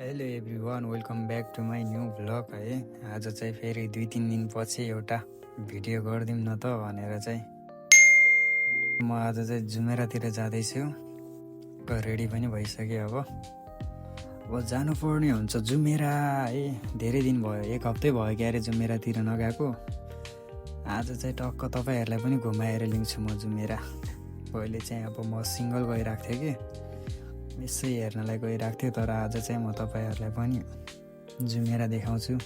Hello everyone, welcome back to my new vlog है। आज चाहिँ फेरि 2-3 दिनपछि एउटा भिडियो गरिदिउँ न त भनेर चाहिँ म आज चाहिँ जुमेरातिर जाँदैछु। रेडी पनि भइसक्यो। अब जानुपर्ने हुन्छ जुमेरा है। धेरै दिन भयो, 1 हप्तै भयो क्यारे जुमेरातिर नगएको। आज चाहिँ टक्क तपाईँहरूलाई पनि घुमाएर ल्याउँछु म जुमेरा। पहिले चाहिँ अब म सिङ्गल गइरहेको थिएँ कि यसै हेर्नलाई गइरहेको थियो, तर आज चाहिँ म तपाईँहरूलाई पनि जुमेरा देखाउँछु।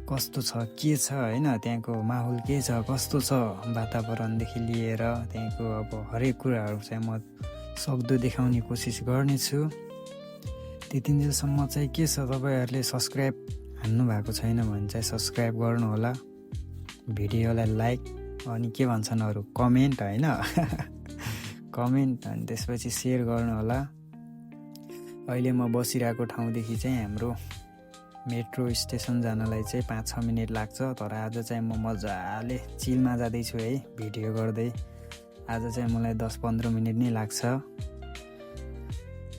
कस्तो छ, के छ होइन, त्यहाँको माहौल के छ, कस्तो छ, वातावरणदेखि लिएर त्यहाँको अब हरेक कुराहरू चाहिँ म सक्दो देखाउने कोसिस गर्नेछु। त्यतिन्जेलसम्म चाहिँ के छ, तपाईँहरूले सब्सक्राइब हान्नु भएको छैन भने चाहिँ सब्सक्राइब गर्नुहोला, भिडियोलाई लाइक, अनि के भन्छन् अरू कमेन्ट होइन कमेन्ट, अनि त्यसपछि सेयर गर्नु होला। अहिले म बसिरहेको ठाउँदेखि चाहिँ हाम्रो मेट्रो स्टेसन जानलाई चाहिँ 5-6 मिनट लाग्छ, तर आज चाहिँ म मजाले चिलमा जाँदैछु है भिडियो गर्दै। आज चाहिँ मलाई 10-15 मिनट नै लाग्छ।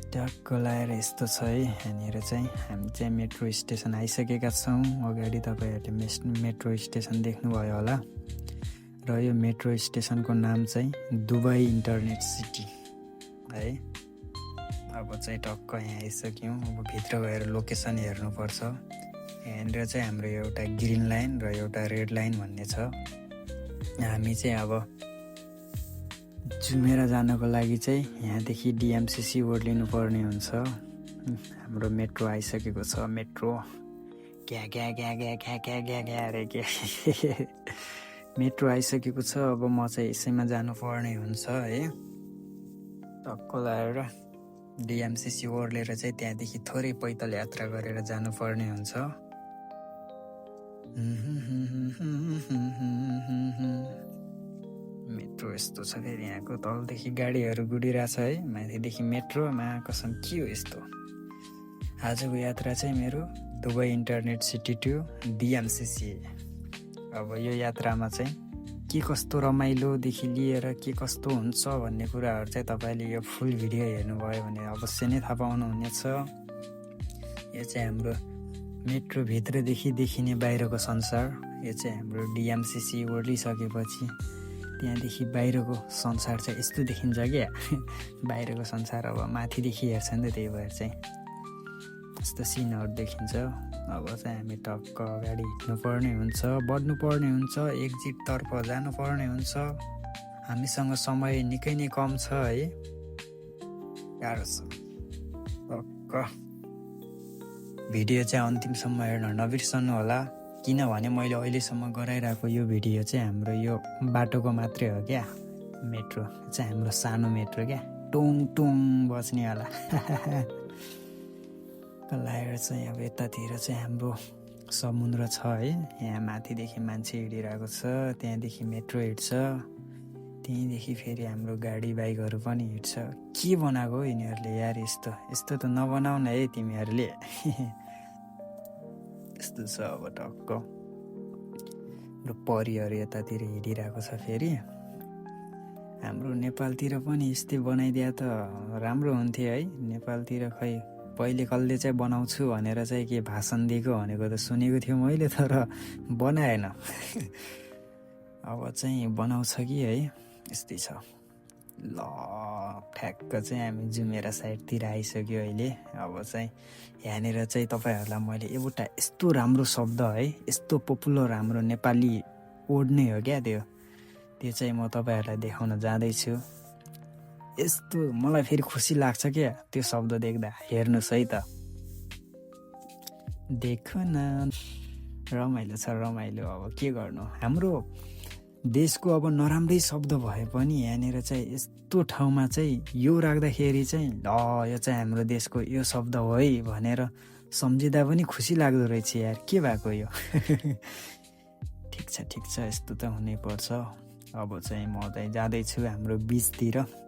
ट्याक्क लाएर यस्तो छ है। यहाँनिर चाहिँ हामी चाहिँ मेट्रो स्टेसन आइसकेका छौँ। अगाडि तपाईँहरूले मेट्रो स्टेसन देख्नुभयो होला, र यो मेट्रो स्टेसनको नाम चाहिँ दुबई इन्टरनेट सिटी है। अब चाहिँ टक्क यहाँ आइसक्यौँ। अब भित्र गएर लोकेसन हेर्नुपर्छ। यहाँनिर चाहिँ हाम्रो एउटा ग्रिन लाइन र एउटा रेड लाइन भन्ने छ। हामी चाहिँ अब जुमेरा जानको लागि चाहिँ यहाँदेखि डिएमसिसी ओर्लिनु पर्ने हुन्छ। हाम्रो मेट्रो आइसकेको छ। मेट्रो क्या क्या क्या क्या क्या क्या क्या क्या अरे क्या मेट्रो आइसकेको छ। अब म चाहिँ यसैमा जानुपर्ने हुन्छ है। टक्क लगाएर डिएमसिसी ओर्लेर चाहिँ त्यहाँदेखि थोरै पैदल यात्रा गरेर जानुपर्ने हुन्छ। मेट्रो यस्तो छ फेरि, यहाँको तलदेखि गाडीहरू गुडिरहेछ है, माथिदेखि मेट्रोमा कसम के हो यस्तो। आजको यात्रा चाहिँ मेरो दुबई इन्टरनेट सिटी टु डिएमसिसी। अब यो यात्रामा चाहिँ के कस्तो रमाइलोदेखि लिएर के कस्तो हुन्छ भन्ने कुराहरू चाहिँ तपाईँले यो फुल भिडियो हेर्नुभयो भने अवश्य नै थाहा पाउनुहुनेछ। यो चाहिँ हाम्रो मेट्रोभित्रदेखि देखिने बाहिरको संसार। यो चाहिँ हाम्रो डिएमसिसी ओर्लिसकेपछि त्यहाँदेखि बाहिरको संसार चाहिँ यस्तो देखिन्छ क्या बाहिरको संसार अब माथिदेखि हेर्छ नि त, त्यही भएर चाहिँ यस्तो सिनहरू देखिन्छ। अब चाहिँ हामी टक्क अगाडि हिँड्नुपर्ने हुन्छ, बढ्नुपर्ने हुन्छ, एक्जिटतर्फ जानुपर्ने हुन्छ। हामीसँग समय निकै नै कम छ है, गाह्रो छ। टक्क भिडियो चाहिँ अन्तिमसम्म हेर्न नबिर्सनु होला, किनभने मैले अहिलेसम्म गराइरहेको यो भिडियो चाहिँ हाम्रो यो बाटोको मात्रै हो क्या। मेट्रो चाहिँ हाम्रो सानो मेट्रो क्या, टुङ टुङ बज्नेवाला लगाएर चाहिँ अब यतातिर चाहिँ हाम्रो समुद्र छ है। यहाँ माथिदेखि मान्छे हिँडिरहेको छ, त्यहाँदेखि मेट्रो हिँड्छ, त्यहीँदेखि फेरि हाम्रो गाडी बाइकहरू पनि हिँड्छ। के बनाएको हो यिनीहरूले यार, यस्तो यस्तो त नबनाउन है तिमीहरूले यस्तो छ। अब टक्क हाम्रो परिहरू यतातिर हिँडिरहेको छ। फेरि हाम्रो नेपालतिर पनि यस्तै बनाइदिए त राम्रो हुन्थ्यो है। नेपालतिर खै पहिले कसले चाहिँ बनाउँछु भनेर चाहिँ के भाषण दिएको भनेको त सुनेको थियो मैले, तर बनाएन अब चाहिँ बनाउँछ कि है, यस्तै छ। ल ठ्याक्क चाहिँ हामी जुमेरा साइडतिर आइसक्यो अहिले। अब चाहिँ यहाँनिर चाहिँ तपाईँहरूलाई मैले एउटा यस्तो राम्रो शब्द है, यस्तो पपुलर हाम्रो नेपाली वर्ड नै हो क्या त्यो चाहिँ म तपाईँहरूलाई देखाउन जाँदैछु। यस्तो मलाई फेरि खुसी लाग्छ क्या त्यो शब्द देख्दा। हेर्नुहोस् है त, देखो न, रमाइलो छ रमाइलो। अब के गर्नु, हाम्रो देशको अब नराम्रै शब्द भए पनि यहाँनिर चाहिँ यस्तो ठाउँमा चाहिँ यो राख्दाखेरि चाहिँ यो चाहिँ हाम्रो देशको यो शब्द हो है भनेर सम्झिँदा पनि खुसी लाग्दो रहेछ यार। के भएको यो ठिक छ, यस्तो त हुनैपर्छ। अब चाहिँ म चाहिँ जाँदैछु हाम्रो बिचतिर।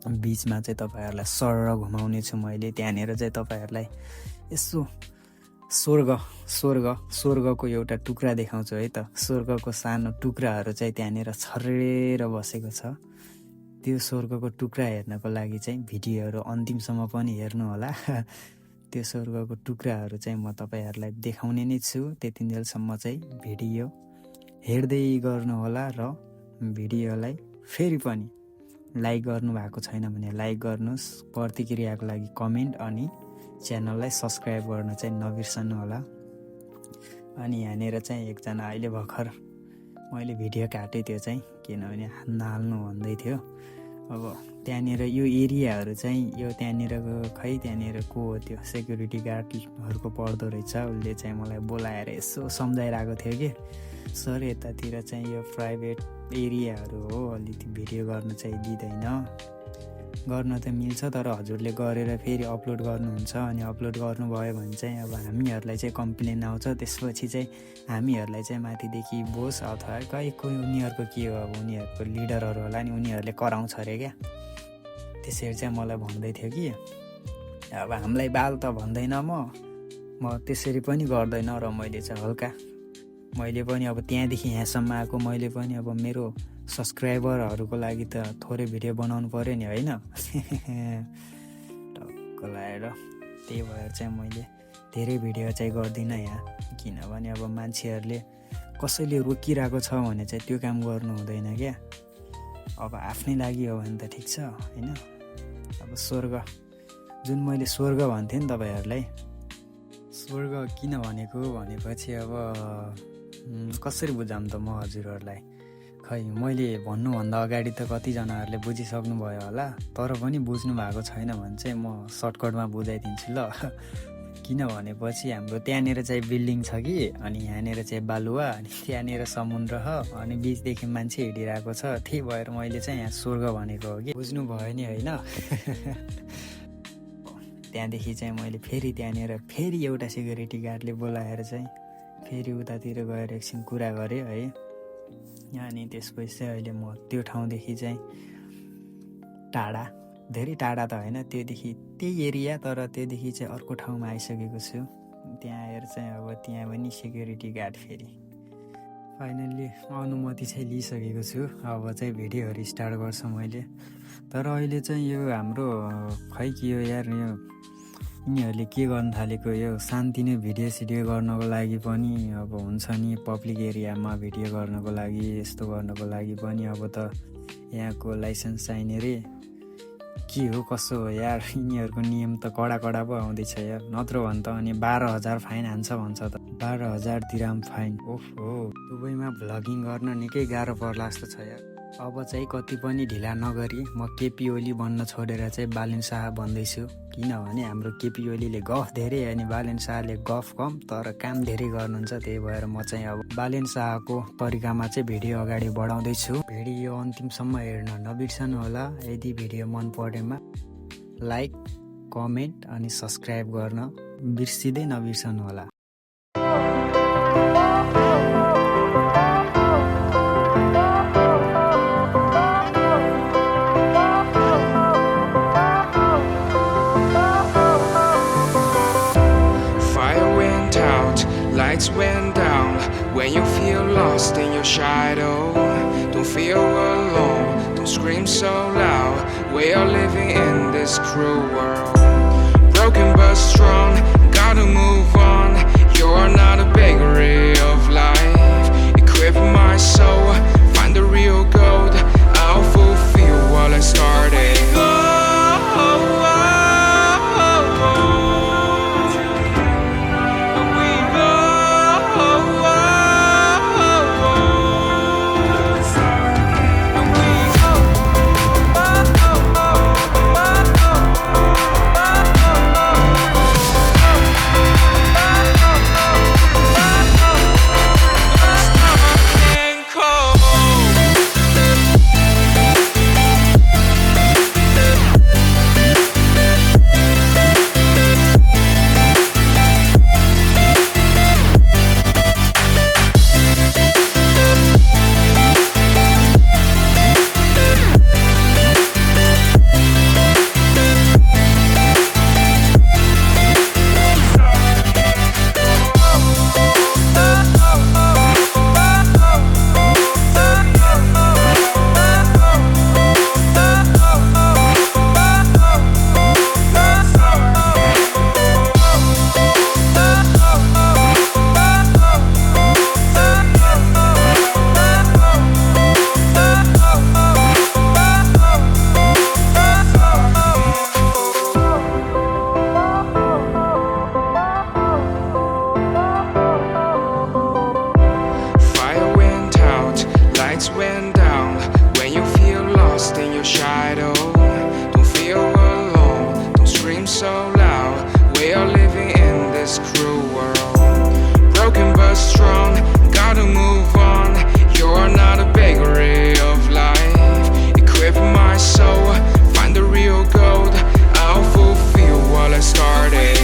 बिचमा चाहिँ तपाईँहरूलाई सर घुमाउने छु मैले। त्यहाँनिर चाहिँ तपाईँहरूलाई यसो स्वर्गको एउटा टुक्रा देखाउँछु है त। स्वर्गको सानो टुक्राहरू चाहिँ त्यहाँनिर छरेर बसेको छ। त्यो स्वर्गको टुक्रा हेर्नको लागि चाहिँ भिडियोहरू अन्तिमसम्म पनि हेर्नु होला त्यो स्वर्गको टुक्राहरू चाहिँ म तपाईँहरूलाई देखाउने नै छु। त्यतिन्जेलसम्म चाहिँ भिडियो हेर्दै गर्नुहोला र भिडियोलाई फेरि पनि लाइक गर्नुभएको छैन भने लाइक गर्नुहोस्, प्रतिक्रियाको लागि कमेन्ट अनि च्यानललाई सब्सक्राइब गर्न चाहिँ नबिर्सनु होला। अनि यहाँनिर चाहिँ एकजना अहिले भर्खर मैले भिडियो काटेँ, त्यो चाहिँ किनभने नहाल्नु भन्दै थियो। अब त्यहाँनिर यो एरियाहरू चाहिँ यो त्यहाँनिरको त्यहाँनिर को हो त्यो सेक्युरिटी गार्डहरूको पर्दो रहेछ। उसले चाहिँ मलाई बोलाएर यसो सम्झाइरहेको थियो कि सर यतातिर चाहिँ यो प्राइभेट एरियाहरू हो, अलिकति भिडियो गर्न चाहिँ दिँदैन। गर्न त मिल्छ तर हजुरले गरेर फेरि अपलोड गर्नुहुन्छ, अनि अपलोड गर्नुभयो भने चाहिँ अब हामीहरूलाई चाहिँ कम्प्लेन आउँछ। त्यसपछि चाहिँ हामीहरूलाई चाहिँ माथिदेखि बोस अथवा कोही उनीहरूको के हो, अब उनीहरूको लिडरहरू होला नि, उनीहरूले कराउँछ अरे क्या। त्यसरी चाहिँ मलाई भन्दै थियो कि अब हामीलाई बाल त भन्दैन, म त्यसरी पनि गर्दैन। र मैले चाहिँ हल्का मैले पनि अब त्यहाँदेखि यहाँसम्म आएको, मैले पनि अब मेरो सब्सक्राइबरहरूको लागि त थोरै भिडियो बनाउनु पऱ्यो नि, होइन? टक्क लगाएर त्यही भएर चाहिँ मैले धेरै भिडियो चाहिँ गर्दिनँ यहाँ, किनभने अब मान्छेहरूले कसैले रोकिरहेको छ भने चाहिँ त्यो काम गर्नु हुँदैन क्या। अब आफ्नै लागि हो भने त ठिक छ, होइन? अब स्वर्ग जुन मैले स्वर्ग भन्थेँ नि तपाईँहरूलाई, स्वर्ग किन भनेको भनेपछि अब कसरी बुझाऊँ त म हजुरहरूलाई। खै मैले भन्नुभन्दा अगाडि त कतिजनाहरूले बुझिसक्नु भयो होला, तर पनि बुझ्नु भएको छैन भने चाहिँ म सर्टकटमा बुझाइदिन्छु ल। किन भनेपछि हाम्रो त्यहाँनिर चाहिँ बिल्डिङ छ कि, अनि यहाँनिर चाहिँ बालुवा, अनि त्यहाँनिर समुद्र छ, अनि बिचदेखि मान्छे हिँडिरहेको छ। त्यही भएर मैले चाहिँ यहाँ स्वर्ग भनेको हो कि, बुझ्नु भयो नि, होइन? त्यहाँदेखि चाहिँ मैले फेरि त्यहाँनिर फेरि एउटा सेक्युरिटी गार्डले बोलाएर चाहिँ फेरि उतातिर गएर एकछिन कुरा गरेँ है। अनि त्यसपछि चाहिँ अहिले म त्यो ठाउँदेखि चाहिँ टाढा, धेरै टाढा त होइन, त्योदेखि त्यही एरिया तर त्योदेखि चाहिँ अर्को ठाउँमा आइसकेको छु। त्यहाँ आएर चाहिँ अब त्यहाँ पनि सेक्युरिटी गार्ड फेरि फाइनल्ली अनुमति चाहिँ लिइसकेको छु। अब चाहिँ भिडियोहरू स्टार्ट गर्छु मैले। तर अहिले चाहिँ यो हाम्रो खै के हो यार, यो यिनीहरूले के गर्न थालेको, यो शान्ति नै भिडियो गर्नको लागि पनि अब हुन्छ नि, पब्लिक एरियामा भिडियो गर्नको लागि, यस्तो गर्नको लागि पनि अब त यहाँको लाइसेन्स चाहिने रे, के हो कसो हो यार। यिनीहरूको नियम त कडा पो आउँदैछ यार, नत्र भने त अनि 12,000 फाइन हान्छ भन्छ त। 12,000 दिराम फाइन। ओहो, दुबईमा भ्लगिङ गर्न निकै गाह्रो पर्ला जस्तो छ यार। अब चाहिँ कति पनि ढिला नगरी म केपी ओली बन्न छोडेर चाहिँ बालेन शाह बन्दैछु, किनभने हाम्रो केपी ओलीले गफ धेरै अनि बालेन शाहले गफ कम तर काम धेरै गर्नुहुन्छ। त्यही भएर म चाहिँ अब बालेन शाहको तरिकामा चाहिँ भिडियो अगाडि बढाउँदैछु। भिडियो अन्तिमसम्म हेर्न नबिर्सनु होला। यदि भिडियो मन परेमा लाइक, कमेन्ट अनि सब्सक्राइब गर्न बिर्सिँदै नबिर्सनु होला। Lights went down when you feel lost in your shadow. Don't feel alone, don't scream so loud. We are living in this cruel world. Broken but strong, gotta move on. You're not a bakery of life. Equip my soul, find the real gold. I'll fulfill what I started. your shadow. Don't feel alone, don't scream so loud. We are living in this cruel world. Broken but strong, gotta move on. You're not a bakery of life. Equip my soul, find the real gold. I'll fulfill what I started.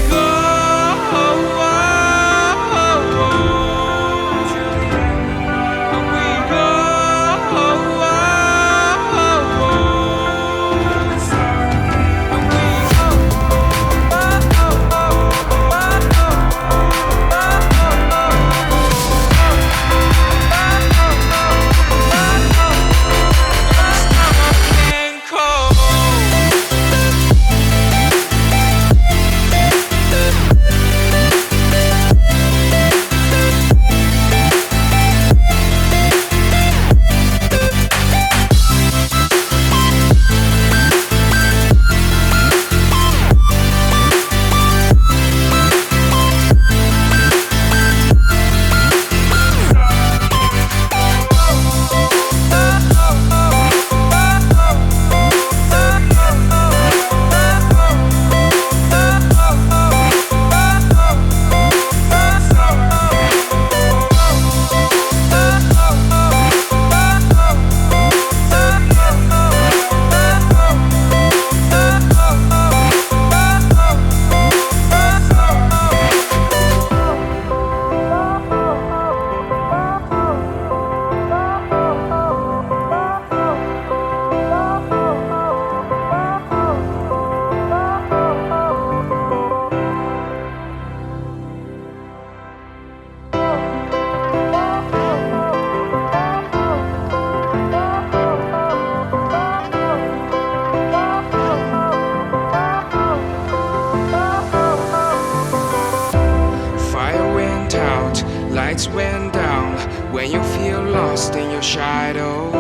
Lights went down when you feel lost in your shadow.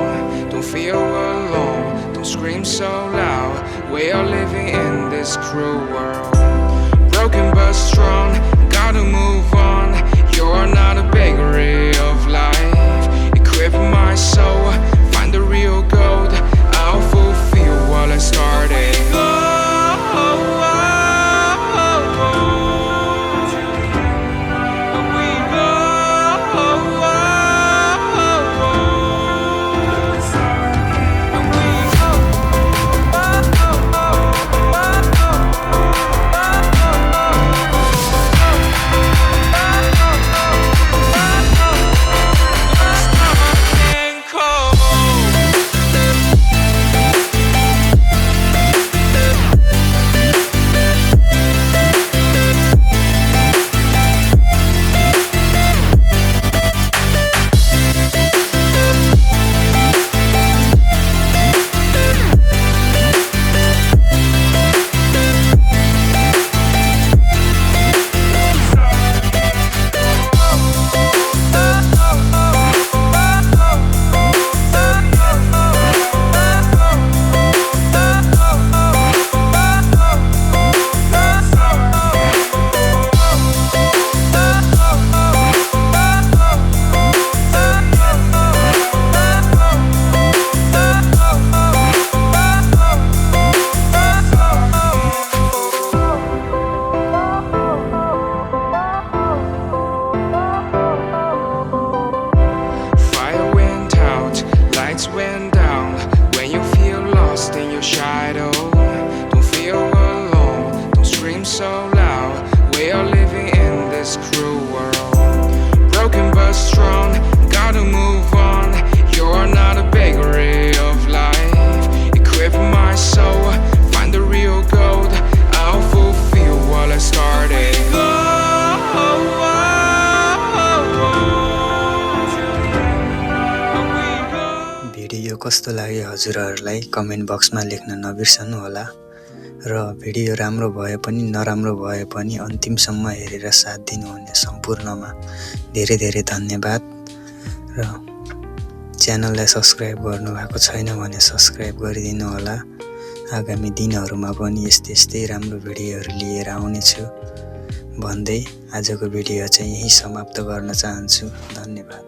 Don't feel alone, don't scream so loud. We are living in this cruel world. Broken but strong, gotta move on. You're not a bakery of life. Equip my soul, find the real gold. I'll fulfill what I started. Went down when you feel lost in your shadow. Don't feel alone, don't scream so loud. We are living in this cruel world. Broken but strong, gotta move on. You're not a bakery of life. Equip my soul, find the real gold. I'll fulfill what I started. Video कस्तो लाग्यो हजुरहरूलाई comment बक्समा लेख्न नबिर्सनु होला र video राम्रो भए पनि नराम्रो भए पनि अन्तिमसम्म हेरेर साथ दिनुहुने सम्पूर्णमा धेरै धेरै धन्यवाद र च्यानललाई सब्स्क्राइब गर्नुभएको छैन भने सब्स्क्राइब गरिदिनु होला। आगामी दिनहरुमा पनि यस्तै राम्रो भिडियोहरु लिएर आउने छु भन्दै आजको भिडियो चाहिँ यही समाप्त गर्न चाहन्छु। धन्यवाद।